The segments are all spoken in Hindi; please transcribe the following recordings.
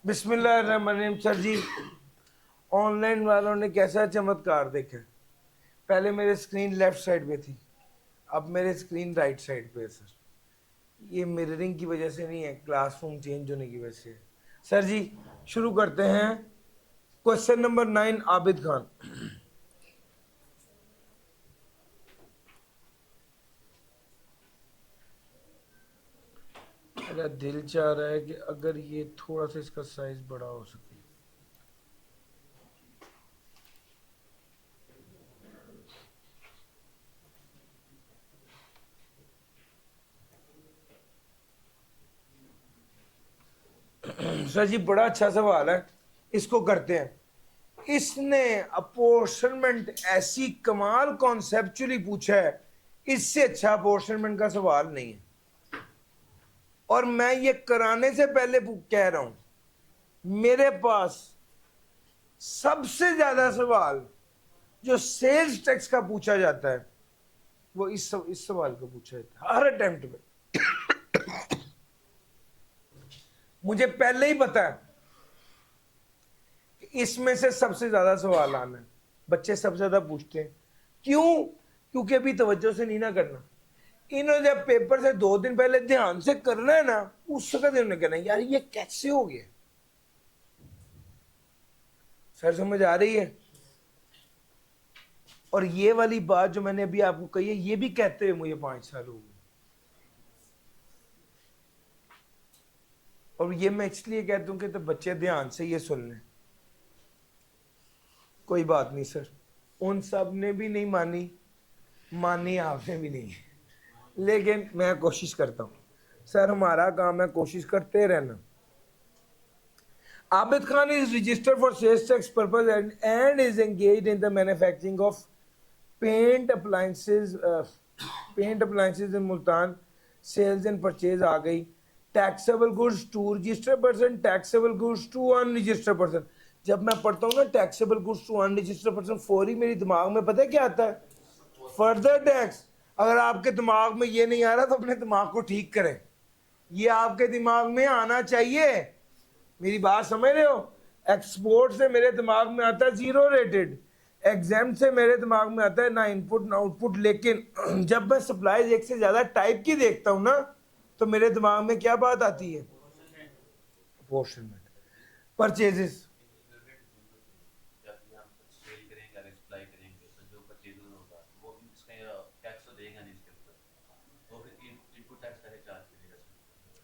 बिस्मिल्लाहिर्रहमानिर्रहीम। सर जी, ऑनलाइन वालों ने कैसा चमत्कार देखा। पहले मेरे स्क्रीन लेफ्ट साइड पे थी, अब मेरे स्क्रीन राइट साइड पे है सर। ये मिररिंग की वजह से नहीं है, क्लासरूम चेंज होने की वजह से है। सर जी, शुरू करते हैं। Question number 9, Abid Khan. मेरा दिल चाह रहा है कि अगर ये थोड़ा सा इसका साइज बड़ा हो सके। सर जी, बड़ा अच्छा सवाल है, इसको करते हैं। इसने अपोर्शनमेंट ऐसी कमाल कॉन्सेप्चुअली पूछा है, इससे अच्छा अपोर्शनमेंट का सवाल नहीं है। और मैं ये कराने से पहले कह रहा हूं, मेरे पास सबसे ज्यादा सवाल जो सेल्स टैक्स का पूछा जाता है वो इस सवाल का पूछा जाता है हर अटेम्प्ट में। मुझे पहले ही पता है कि इसमें से सबसे ज्यादा सवाल आना है, बच्चे सबसे ज्यादा पूछते हैं। क्यों? क्योंकि अभी तवज्जो से नहीं ना करना। इन्होंने जब पेपर से 2 दिन पहले ध्यान से करना है ना, उस वक्त इन्होंने कहना यार ये कैसे हो गया। सर समझ आ रही है? और ये वाली बात जो मैंने अभी आपको कही है, ये भी कहते हुए मुझे 5 साल हो गए। और ये मैं इसलिए कहता हूं कि तो बच्चे ध्यान से ये सुन लें। कोई बात नहीं सर, उन सब ने भी नहीं मानी, मानी आपने भी नहीं, लेकिन मैं कोशिश करता हूं। सर हमारा काम है कोशिश करते रहना। Abid Khan is registered for sales tax purpose and is engaged in the manufacturing of paint appliances in Multan. Sales and purchase आ गई। Taxable goods to registered person, taxable goods to unregistered person। जब मैं पढ़ता हूँ ना taxable goods to unregistered person, फौरी मेरे दिमाग में पता है क्या आता है? Further tax. अगर आपके दिमाग में ये नहीं आ रहा तो अपने दिमाग को ठीक करें, ये आपके दिमाग में आना चाहिए। मेरी बात समझ रहे हो? एक्सपोर्ट से मेरे दिमाग में आता है जीरो रेटेड, एग्जाम से मेरे दिमाग में आता है ना इनपुट ना आउटपुट। लेकिन जब मैं सप्लाईज एक से ज्यादा टाइप की देखता हूं ना, तो मेरे दिमाग में क्या बात आती है? अपोर्शनमेंट। परचेजेस।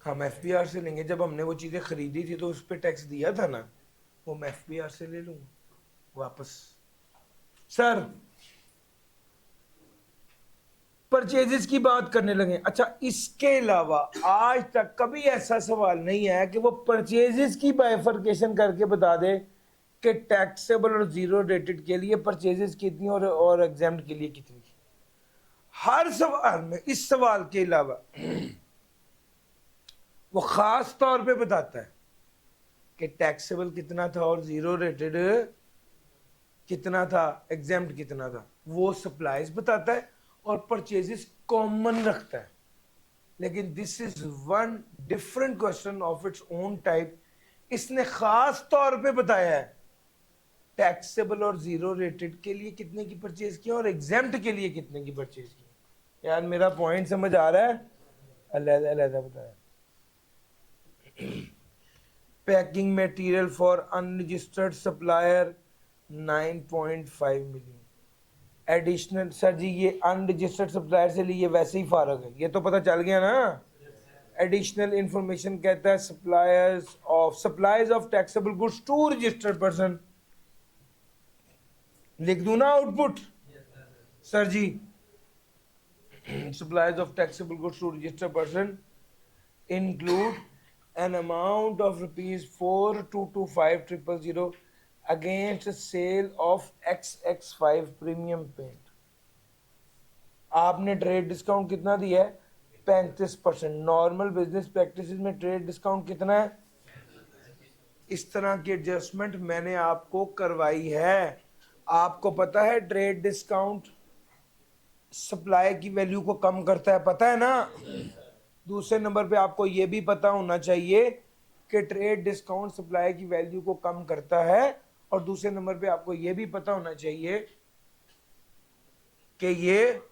हम एफबीआर से लेंगे, जब हमने वो चीजें खरीदी थी तो उस पर टैक्स दिया था ना, वो मैं एफबीआर से ले लूंगा वापस। सर परचेजेस की बात करने लगे। अच्छा, इसके अलावा आज तक कभी ऐसा सवाल नहीं आया कि वो परचेजेस की बाइफर्केशन करके बता दे कि टैक्सेबल और जीरो रेटेड के लिए परचेजेस कितनी और एग्जाम्ड के लिए कितनी। हर सवाल में इस सवाल के अलावा वो खास तौर पे बताता है कि टैक्सेबल कितना था और जीरो रेटेड कितना था, एग्जाम्ड कितना था। वो सप्लाईज बताता है और परचेजेस कॉमन रखता है। लेकिन this is one different question of its own type. इसने खास तौर पे बताया है टैक्सेबल और जीरो रेटेड के लिए कितने की परचेज किया और एग्जाम्ड के लिए कितने की परचेज की। यार मेरा पॉइंट समझ आ रहा है? अलग अलग बताया। Packing material for unregistered supplier 9.5 million additional. Sir ji, ये अनरजिस्टर्ड सप्लायर से लिए वैसे ही फारग है, ये तो पता चल गया ना। एडिशनल इंफॉर्मेशन कहता है supplies of taxable goods to registered person. लिख दूं ना आउटपुट? सर जी, supplies of taxable goods to registered person include an amount of ₹4,225,000 against sale of XX5 premium paint। आपने ट्रेड डिस्काउंट कितना दिया है? 35%। नॉर्मल बिजनेस प्रैक्टिस में ट्रेड डिस्काउंट कितना है? इस तरह की एडजस्टमेंट मैंने आपको करवाई है। आपको पता है ट्रेड डिस्काउंट सप्लाई की वैल्यू को कम करता है, पता है ना? दूसरे नंबर पे आपको यह भी पता होना चाहिए कि ट्रेड डिस्काउंट सप्लाई की वैल्यू को कम करता है, और दूसरे नंबर पे आपको ये भी पता होना चाहिए कि ये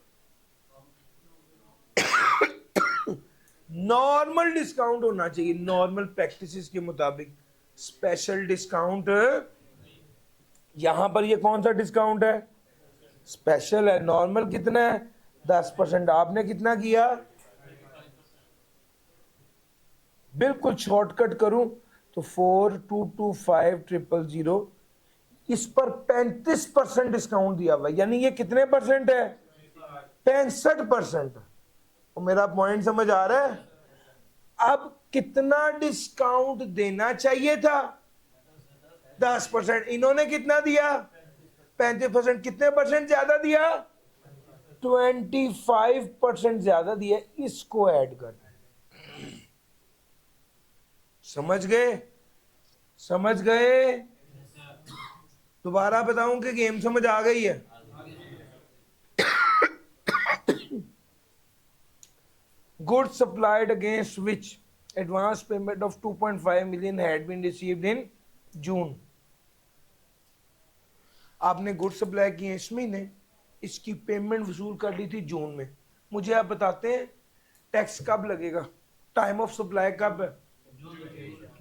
नॉर्मल डिस्काउंट होना चाहिए, नॉर्मल प्रैक्टिसेस के मुताबिक। स्पेशल डिस्काउंट, यहां पर ये कौन सा डिस्काउंट है? स्पेशल है। नॉर्मल कितना है? 10%। आपने कितना किया? बिल्कुल शॉर्टकट करूं तो 4225,000, इस पर 35% डिस्काउंट दिया हुआ, यानी ये कितने परसेंट है? 65%। तो मेरा पॉइंट समझ आ रहा है? अब कितना डिस्काउंट देना चाहिए था? 10%। इन्होंने कितना दिया? 35%। कितने परसेंट ज्यादा दिया? 25% ज्यादा दिया। इसको ऐड कर, समझ गए? समझ गए? दोबारा बताऊं कि गेम समझ आ गई है? Goods supplied against which advance payment of 2.5 million had been received in June. आपने गुड सप्लाई किए इस महीने, इसकी पेमेंट वसूल कर ली थी जून में। मुझे आप बताते हैं टैक्स कब लगेगा? टाइम ऑफ सप्लाई कब है?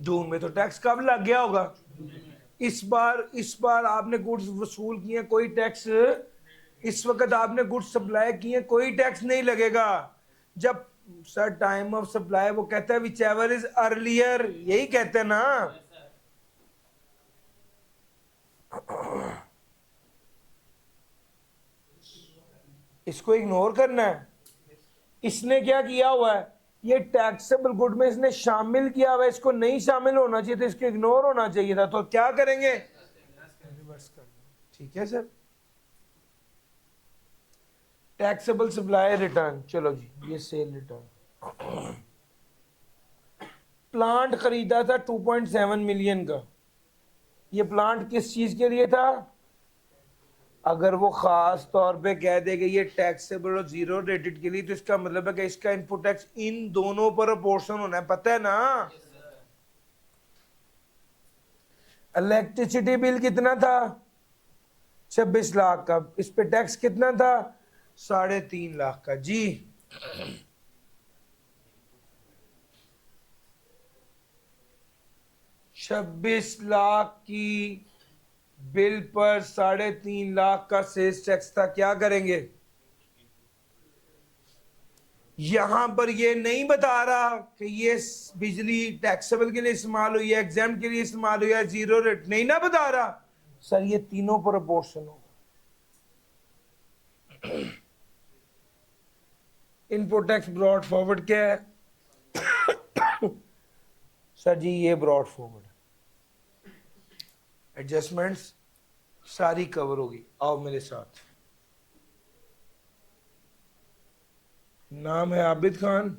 जून में। तो टैक्स कब लग गया होगा? इस बार आपने गुड्स वसूल किए, कोई टैक्स, इस वक्त आपने गुड्स सप्लाई किए, कोई टैक्स नहीं लगेगा। जब सर टाइम ऑफ सप्लाई वो कहता है विच एवर इज अर्लियर, यही कहते हैं ना। इसको इग्नोर करना है। इसने क्या किया हुआ है? ये टैक्सेबल गुड में इसने शामिल किया हुआ है, इसको नहीं शामिल होना चाहिए था, इसको इग्नोर होना चाहिए था। तो क्या करेंगे? रिवर्स कर दो। ठीक है सर। टैक्सेबल सप्लाई रिटर्न, चलो जी, ये सेल रिटर्न। प्लांट खरीदा था 2.7 मिलियन का। ये प्लांट किस चीज के लिए था? अगर वो खास तौर पे कह दे कि ये टैक्सेबल और जीरो रेटेड के लिए, तो इसका मतलब है कि इसका इनपुट टैक्स इन दोनों पर प्रोपोर्शन होना है, पता है ना? इलेक्ट्रिसिटी बिल कितना था? 26 लाख का। इस पे टैक्स कितना था? 3.5 लाख का। जी 26 लाख की बिल पर 3.5 लाख का सेल्स टैक्स था। क्या करेंगे? यहां पर ये नहीं बता रहा कि ये बिजली टैक्सेबल के लिए इस्तेमाल हुई है, एग्जाम के लिए इस्तेमाल हुई है, जीरो रेट नहीं ना बता रहा। सर ये तीनों प्रोपोर्शन होगा। इनपुट टैक्स ब्रॉड फॉरवर्ड क्या है? सर जी ये ब्रॉड फॉरवर्ड, एडजस्टमेंट्स सारी कवर होगी। आओ मेरे साथ। नाम है आबिद खान।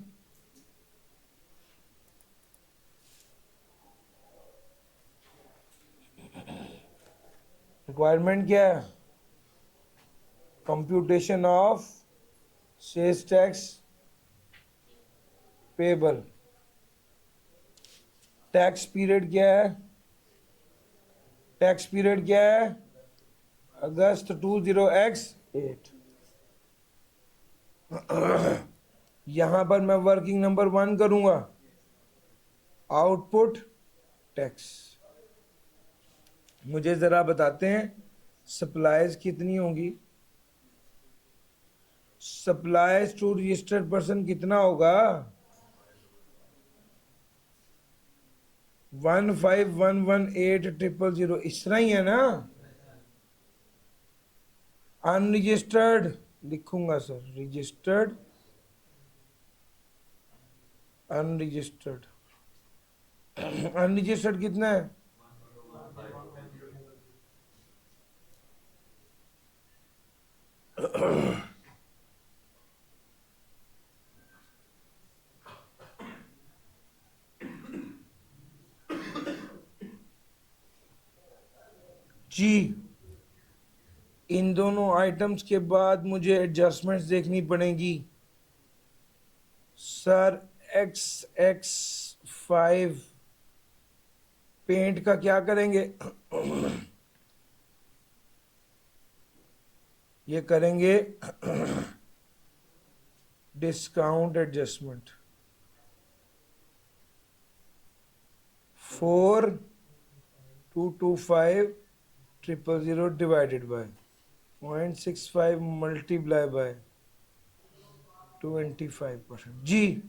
रिक्वायरमेंट क्या है? Computation of sales tax payable. Tax period क्या है? टैक्स पीरियड क्या है? अगस्त 20x8। यहां पर मैं वर्किंग नंबर 1 करूंगा, आउटपुट टैक्स। मुझे जरा बताते हैं सप्लाईज कितनी होंगी? सप्लाईज टू रजिस्टर्ड पर्सन कितना होगा? 15118,000। इस तरह ही है ना? अनरजिस्टर्ड लिखूंगा सर, रजिस्टर्ड, अनरजिस्टर्ड। अनरजिस्टर्ड कितना है? जी इन दोनों आइटम्स के बाद मुझे एडजस्टमेंट्स देखनी पड़ेंगी सर। X5 पेंट का क्या करेंगे? ये करेंगे discount adjustment 4225,000 divided by 0.65 multiply by 25%। जी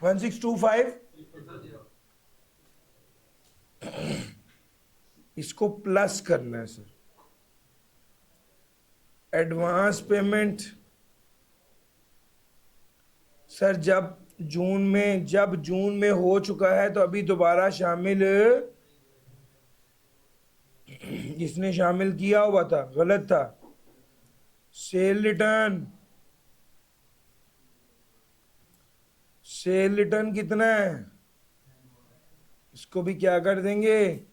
1625, इसको प्लस करना है सर। एडवांस पेमेंट सर जब जून में हो चुका है तो अभी दोबारा शामिल, जिसने शामिल किया हुआ था गलत था। सेल रिटर्न कितना है? इसको भी क्या कर देंगे?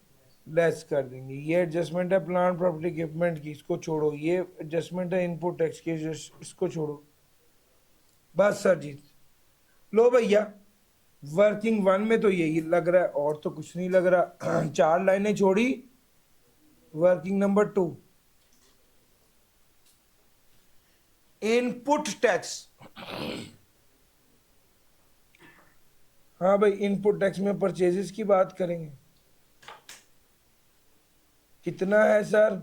लेस कर देंगे। ये एडजस्टमेंट है प्लांट प्रॉपर्टी इक्विपमेंट की, इसको छोड़ो। ये एडजस्टमेंट है इनपुट टैक्स की, इसको छोड़ो। बस सर जी, लो भैया। वर्किंग वन में तो यही लग रहा है और तो कुछ नहीं लग रहा। 4 लाइनें छोड़ी। Working number 2, input tax. हाँ भाई, इनपुट टैक्स में परचेजेस की बात करेंगे। कितना है सर?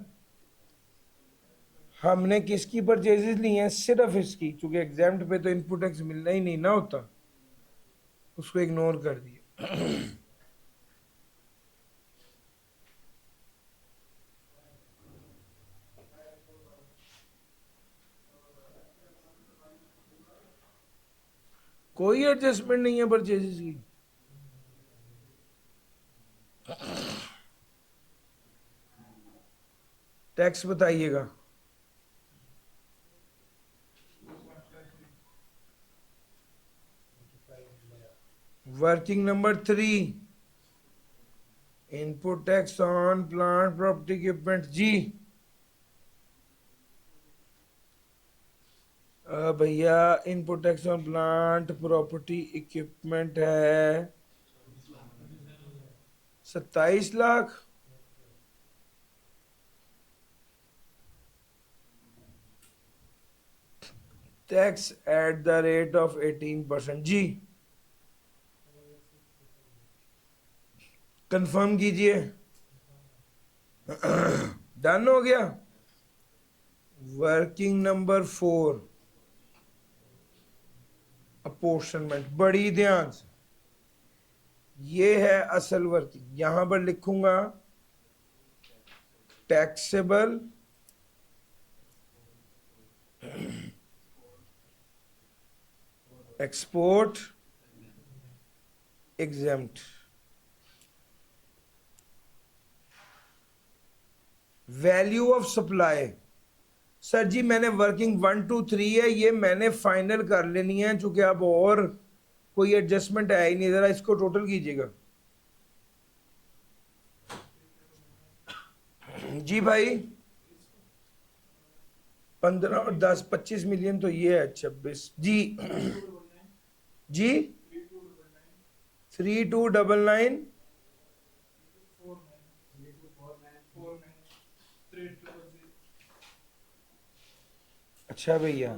हमने किसकी परचेजेस ली हैं? सिर्फ इसकी, क्योंकि एग्जाम्प्ट पे तो इनपुट टैक्स मिलना ही नहीं ना होता, उसको इग्नोर कर दिया। कोई एडजस्टमेंट नहीं है परचेजेस की। टैक्स बताइएगा। Working number 3, input tax on plant property equipment. जी भैया, input tax on plant property equipment है 27 lakh. Tax at the rate of 18%। जी कंफर्म कीजिए। डन हो गया। Working number 4, apportionment. बड़ी ध्यान से, ये है असल वर्किंग। यहां पर लिखूंगा taxable export exempt. Value of supply. Sir ji मैंने वर्किंग 1 2 3 है, ये मैंने फाइनल कर लेनी है, चूंकि अब और कोई एडजस्टमेंट है ही नहीं। जरा इसको टोटल कीजिएगा। जी भाई, 15 और 10 25 मिलियन तो ये है। 26 जी। जी 3299। अच्छा भैया,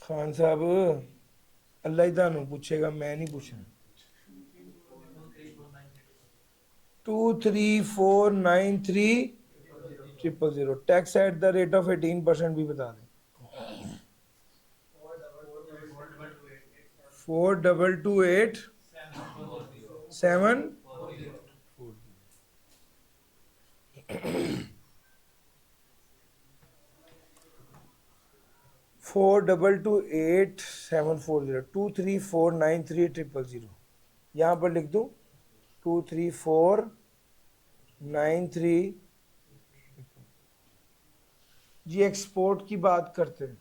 खान साहब, अल्लाह ही थानू पूछेगा, मैं नहीं पूछना। 23493,000। Tax at the rate of 18% भी बता दें। 4228,7। 4228,740। 23493,000। यहाँ पर लिख दूं 23493। जी एक्सपोर्ट की बात करते हैं।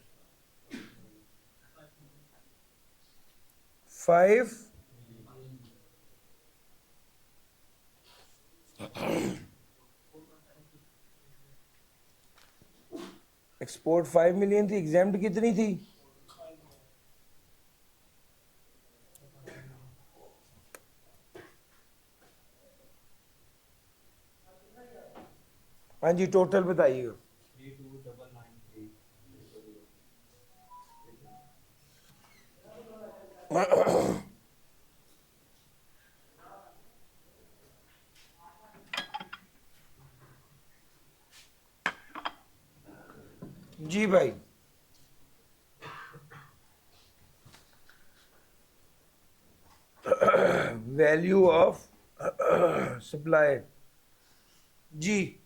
5। एक्सपोर्ट 5 मिलियन थी, एग्जाम्प्ट कितनी थी? हाँ जी, टोटल बताइएगा। जी भाई, वैल्यू ऑफ सप्लाई। जी,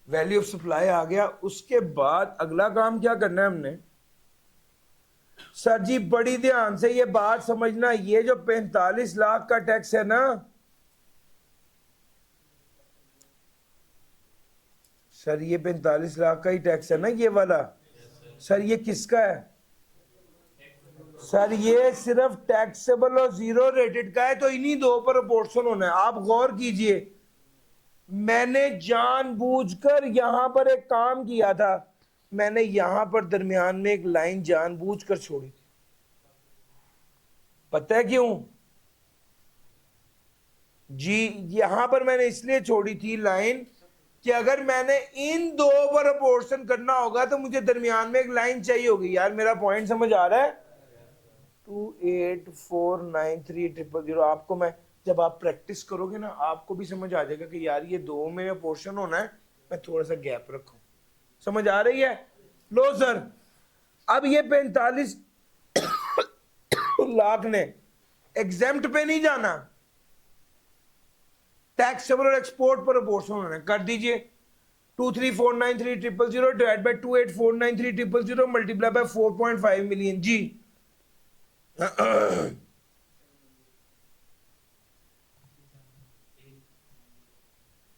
वैल्यू ऑफ सप्लाई आ गया। उसके बाद अगला काम क्या करना है हमने? सर जी बड़ी ध्यान से ये बात समझना, ये जो 45 लाख का टैक्स है ना, सर ये 45 लाख का ही टैक्स है ना ये वाला? सर ये किसका है? सर ये सिर्फ टैक्सेबल और जीरो रेटेड का है, तो इन्हीं दो पर प्रोपोर्शन होना है। आप गौर कीजिए, मैंने जानबूझकर यहां पर एक काम किया था, मैंने यहां पर दरमियान में एक लाइन जानबूझकर छोड़ी थी। पता है क्यों? जी, यहां पर मैंने इसलिए छोड़ी थी लाइन कि अगर मैंने इन दो पर प्रोपोर्शन करना होगा तो मुझे दरमियान में एक लाइन चाहिए होगी। यार मेरा पॉइंट समझ आ रहा है? 28493000। आपको मैं, जब आप प्रैक्टिस करोगे ना, आपको भी समझ आ जाएगा कि यार ये दो में पोर्शन होना है, मैं थोड़ा सा गैप रखूं। समझ आ रही है? लो सर, अब ये 45 लाख ने एग्जेम्प्ट पे नहीं जाना, टैक्सेबल और एक्सपोर्ट पर प्रोपोर्शन होना है। कर दीजिए, 23493,000 divide by 28493,000 multiply by 4.5 million. जी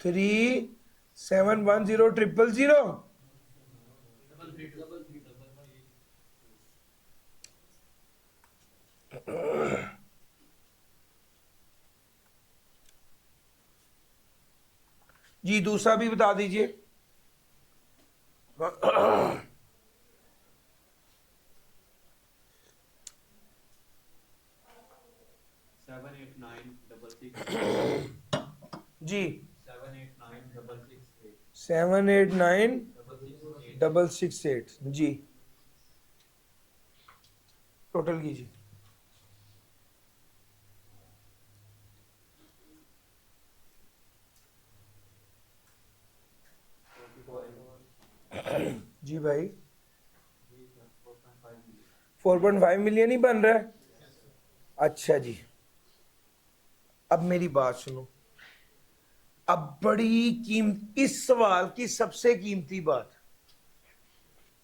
3710,000। जी दूसरा भी बता दीजिए। 78966 जी 78966 789,668 जी, टोटल कीजिए। जी भाई, 4.5 मिलियन ही बन रहा है। अच्छा जी, अब मेरी बात सुनो। अब बड़ी कीमत, इस सवाल की सबसे कीमती बात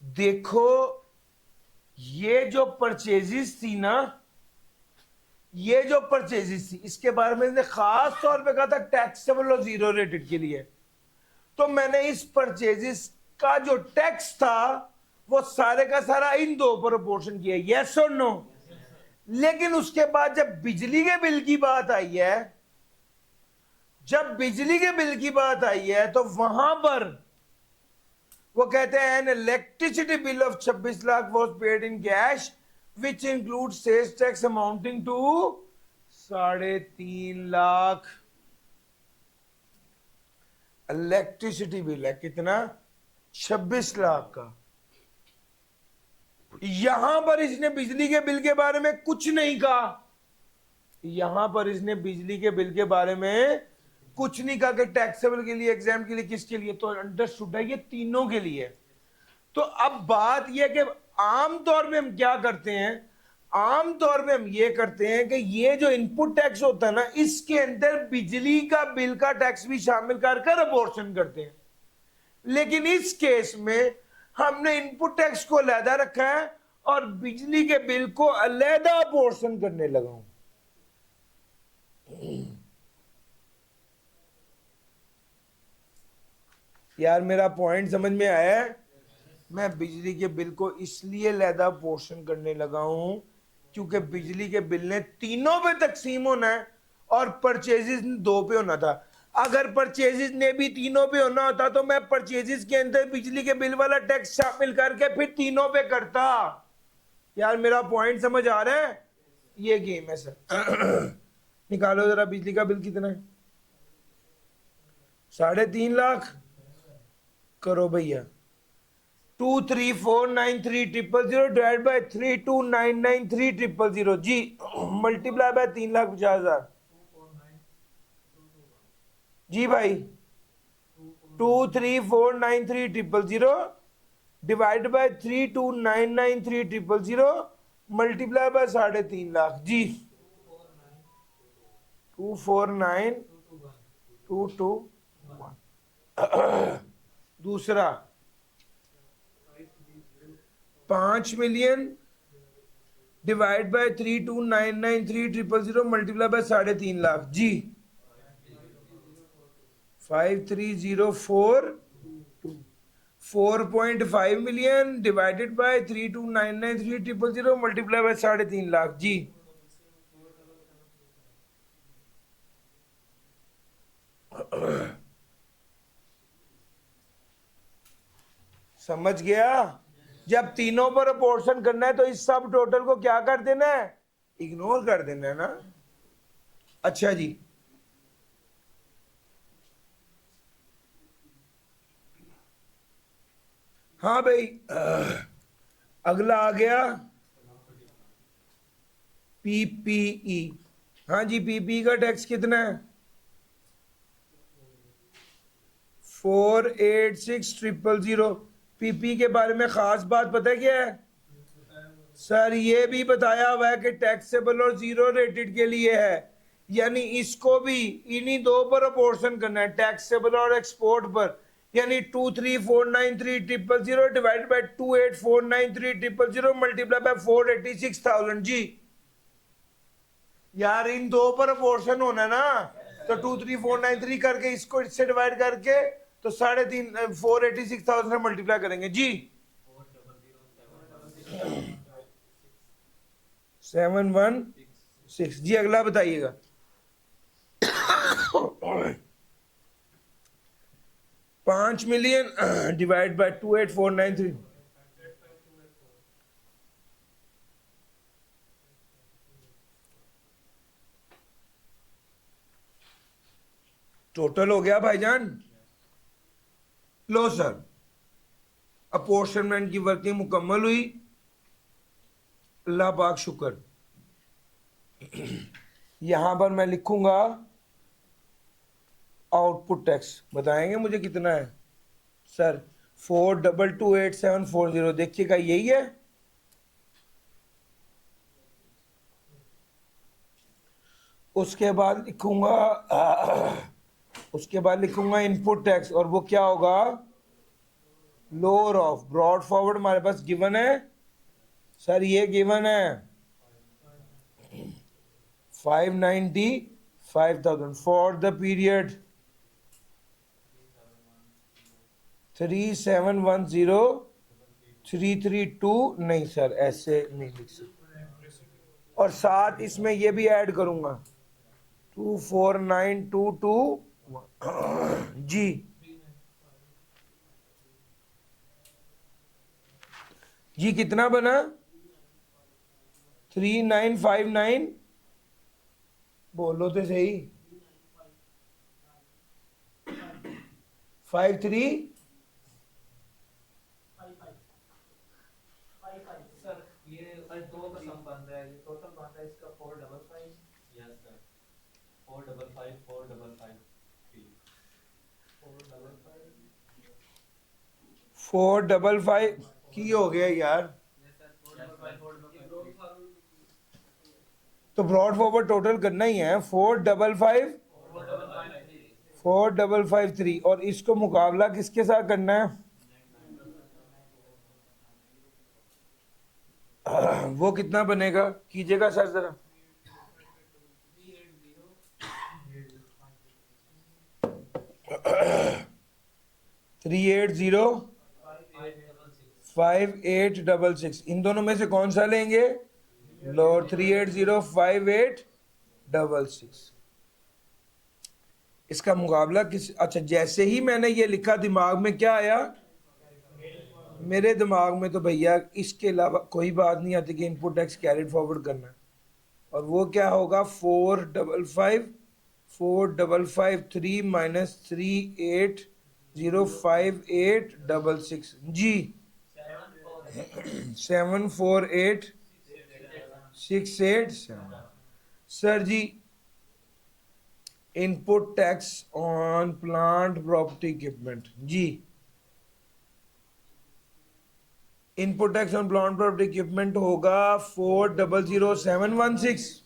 देखो, ये जो परचेजिस थी ना, ये जो परचेजिस थी, इसके बारे में मैंने खास तौर पे कहा था टैक्सेबल और जीरो रेटेड के लिए। तो मैंने इस परचेजिस का जो टैक्स था वो सारे का सारा इन दो पर प्रोपोर्शन किया। यस और नो? लेकिन उसके बाद जब बिजली के बिल की बात आई है, जब बिजली के बिल की बात आई है, तो वहां पर वो कहते हैं an electricity bill of 26 lakh was paid in cash which include sales tax amounting to 3.5 lakh. Electricity bill है कितना? 26 लाख का। यहां पर इसने बिजली के बिल के बारे में कुछ नहीं कहा, यहां पर इसने बिजली के बिल के बारे में कुछ नहीं कहा कि टैक्सेबल के लिए, एग्जाम के लिए, किसके लिए। तो अंडरस्टूड है ये तीनों के लिए। तो अब बात यह कि आमतौर पे हम क्या करते हैं, आमतौर पे हम ये करते हैं कि ये जो इनपुट टैक्स होता है ना, इसके अंदर बिजली का बिल का टैक्स भी शामिल कर अबॉर्शन करते हैं। लेकिन इस केस में हमने इनपुट टैक्स को अलहदा रखा है और बिजली के बिल को अलहदा अबॉर्शन करने लगा हूं। यार मेरा पॉइंट समझ में आया है? मैं बिजली के बिल को इसलिए अलहदा पोर्शन करने लगा हूं क्योंकि बिजली के बिल ने तीनों पे तकसीम होना है और परचेजेस दो पे होना था। अगर परचेजेस ने भी तीनों पे होना होता तो मैं परचेजेस के अंदर बिजली के बिल वाला टैक्स शामिल करके फिर तीनों पे करता। यार मेरा पॉइंट समझ आ रहा है? ये गेम है सर। निकालो जरा बिजली का बिल कितना है? 3.5 लाख। करो भैया। 2349300 डिवाइड बाय 3299300 जी, मल्टीप्लाई बाय 3,50,000 जी भाई। 2349300 divide by 3299300 multiply by 3.5 lakh जी। 249,221। दूसरा 5,000,000 divide by 3299300 multiply by 3.5 lakh जी। 5304। 4.5 million divided by 3299300 multiply by 3.5 lakh जी। समझ गया? जब तीनों पर पोर्शन करना है तो इस सब टोटल को क्या कर देना है? इग्नोर कर देना है ना। अच्छा जी, हाँ भाई, अगला आ गया पीपीई। हाँ जी, पीपीई का टैक्स कितना है? 486,000। पीपी के बारे में खास बात पता है क्या है सर? ये भी बताया हुआ है कि टैक्सेबल और जीरो रेटेड के लिए है, यानी इसको भी इन्हीं दो पर अपोर्शन करना है, टैक्सेबल और एक्सपोर्ट पर। यानी 2349300 डिवाइड बाय 2849300 मल्टीप्लाई बाय 486,000 जी। यार इन दो पर अपोर्शन होना है ना, तो 23493 करके इसको इससे डिवाइड करके तो 3.5 486,000 मल्टीप्लाई करेंगे जी। 716 जी। अगला बताइएगा। 5,000,000 डिवाइड बाय 28493। टोटल हो गया भाईजान। लो सर, अपोर्शनमेंट की वर्किंग मुकम्मल हुई, अल्लाह पाक शुक्र। यहां पर मैं लिखूंगा आउटपुट टैक्स। बताएंगे मुझे कितना है सर? 4228740। देखिएगा यही है। उसके बाद लिखूंगा इनपुट टैक्स, और वो क्या होगा? लोअर ऑफ ब्रॉड फॉरवर्ड हमारे पास गिवन है सर, ये गिवन है 595,000 फॉर द पीरियड 3710332। नहीं सर, ऐसे नहीं लिख सकते, और साथ इसमें ये भी ऐड करूंगा 249,221 जी। जी कितना बना? 3959। बोलो तो सही। 53। सर ये दो का सम बन रहा है, ये टोटल बन रहा है इसका 455। यस सर, 455 455 455 की हो गया यार। तो ब्रॉड फॉरवर्ड टोटल करना ही है 455,4553, और इसको मुकाबला किसके साथ करना है? वो कितना बनेगा कीजिएगा सर जरा। 3805866। इन दोनों में से कौन सा लेंगे? लोअर 3805866। इसका मुकाबला किस, अच्छा जैसे ही मैंने ये लिखा दिमाग में क्या आया, मेरे दिमाग में तो भैया इसके अलावा कोई बात नहीं आती कि इनपुट टैक्स कैरिड फॉरवर्ड करना है। और वो क्या होगा, 455 माइनस 3805 866 जी, 748687 सर जी। Input tax on plant property equipment जी, input tax on plant property equipment होगा 400716।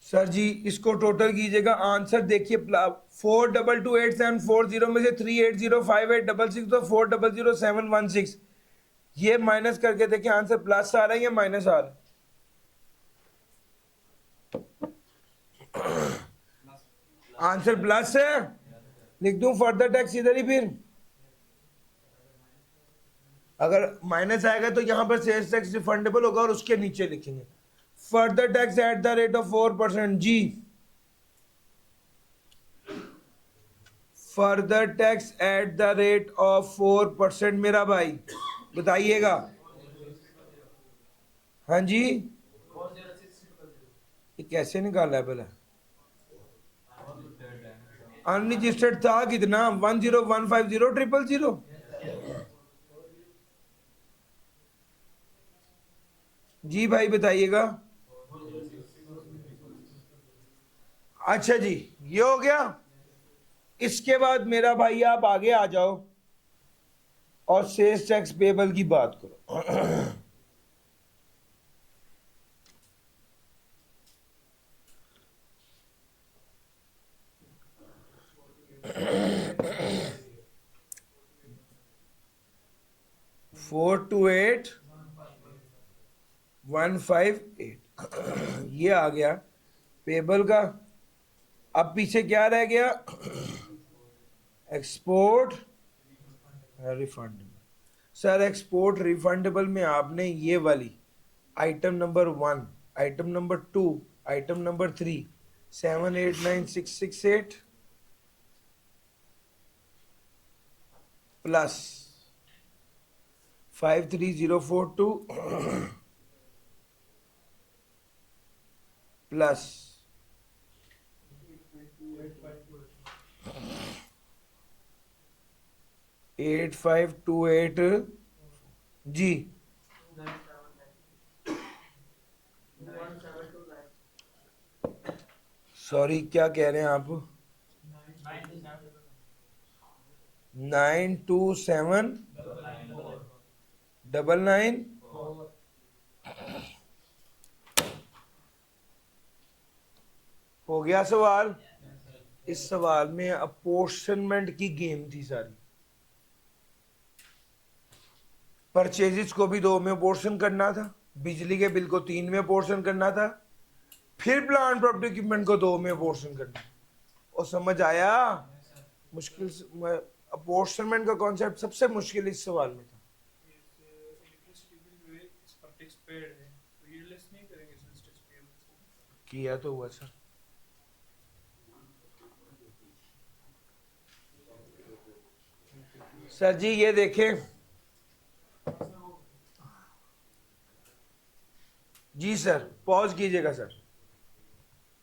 सर जी इसको टोटल कीजिएगा, आंसर देखिए 422740 में से 380586 तो 400716, ये माइनस करके देखिए आंसर प्लस आ रहा है या माइनस आ रहा है। आंसर प्लस है, लिख दूं फर्दर टैक्स इधर ही, फिर अगर माइनस आएगा तो यहां पर सेल्स टैक्स रिफंडेबल होगा और उसके नीचे लिखेंगे further tax at the rate of 4% जी, further tax at the rate of 4% मेरा भाई बताइएगा। हाँ जी, ये कैसे निकाला है पहले, अनरजिस्टर्ड था कितना 10150 जी भाई बताइएगा। अच्छा जी ये हो गया, इसके बाद मेरा भाई आप आगे आ जाओ और सेल्स टैक्स पेबल की बात करो। फोर टू एट 158 ये आ गया पेबल का। अब पीछे क्या रह गया, export refundable. Sir export refundable में आपने ये वाली item number 1, item number 2, item number 3 789668 plus 53042 plus 8528 जी, सॉरी क्या कह रहे हैं आप, 927999 हो गया सवाल। इस सवाल में अपोर्शनमेंट की गेम थी सारी, परचेजेस को भी 2 में अपोर्शन करना था, बिजली के बिल को 3 में अपोर्शन करना था, फिर प्लांट प्रॉपर्टी इक्विपमेंट को 2 में अपोर्शन करना। और समझ आया, मुश्किल अपोर्शनमेंट का कॉन्सेप्ट सबसे मुश्किल इस सवाल में था। किया तो हुआ सर। सर जी ये देखें जी, सर पॉज कीजिएगा सर।